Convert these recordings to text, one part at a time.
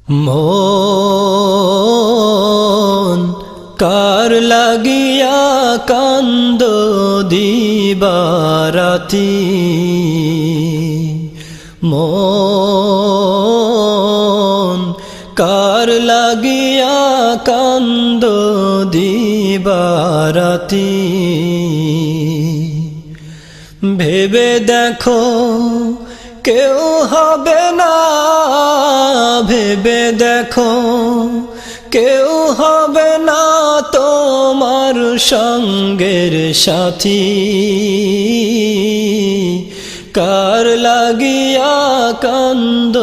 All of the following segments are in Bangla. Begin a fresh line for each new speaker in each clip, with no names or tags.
মন কার লাগিয়া কান্দ দিবারাতি, মন কার লাগিয়া কান্দ দিবারাতি। ভেবে দেখো কেউ হবে না, ভেবে দেখো কেউ হবে না তোমার সঙ্গের সাথী। কার লাগিয়া কান্দ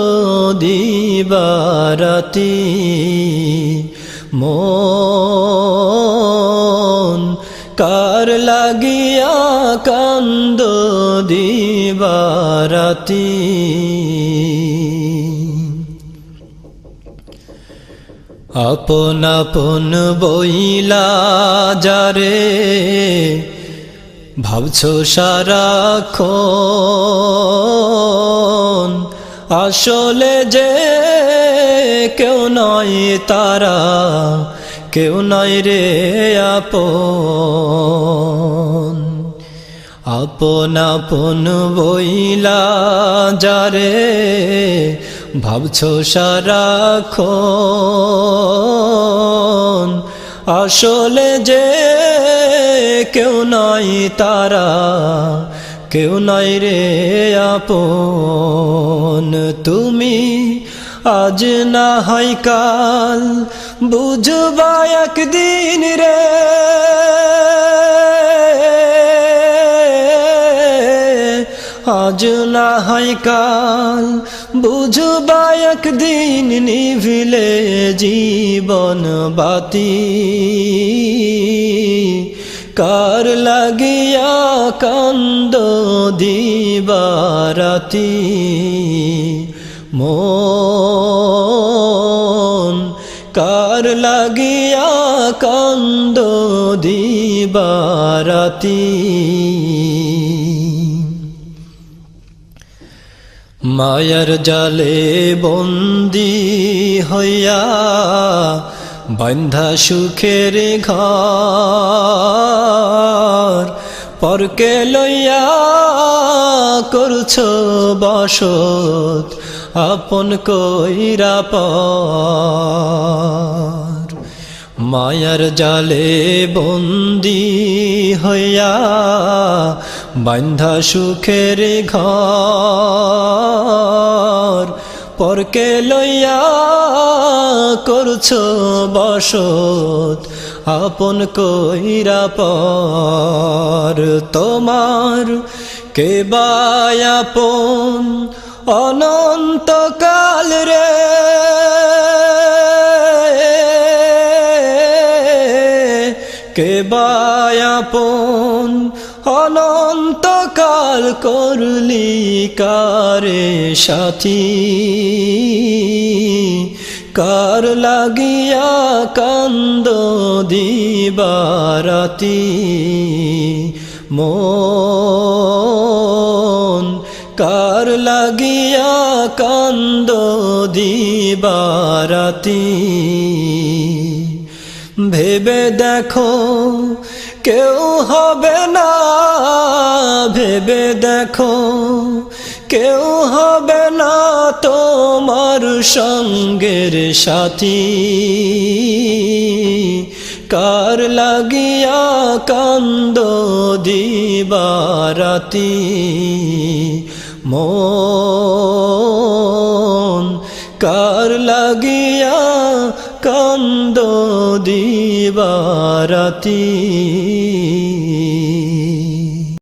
দিবারাতি, মন কার লাগিয়া কান্দ দিবারাতি। আপন আপন বইলা যারে ভাবছো সারাক্ষণ, আসলে যে কেউ নয় তারা, কেউ নয় রে আপন। আপন আপন বইলা যারে ভাবছো সারাক্ষণ, আসলে যে কেউ নয় তারা, কেউ নয় রে আপন। তুমি আজ না হয় কাল বুঝবা একদিন রে, আজ না হয় কাল বুঝবা একদিন, নিভিলে জীবন বাতি। কার লাগিয়া কান্দ দিবারাতি, মন কার লাগিয়া কান্দ দিবারাতি। মায়ার জালে বন্দী হইয়া বান্ধা সুখের ঘর, পরকে লইয়া করছো বসত আপন কইরা পর। মায়ার জালে বন্দী হইয়া বান্ধা সুখের ঘর, পরকে লইয়া করছো বসত আপন কইরা পর। তোমার কে বা আপন অনন্তকাল রে, কে বা আপন অনন্তকাল করলি কারে সাথী। কার লাগিয়া কান্দ দিবারাতি, মন কার লাগিয়া কান্দ দিবারাতি। ভেবে দেখো কেউ হবে না, ভেবে দেখো কেউ হবে না তোমার সঙ্গের সাথী। কার লাগিয়া কান্দ দিবারাতি, মন কার লাগিয়া কান্দ দিবারাতি।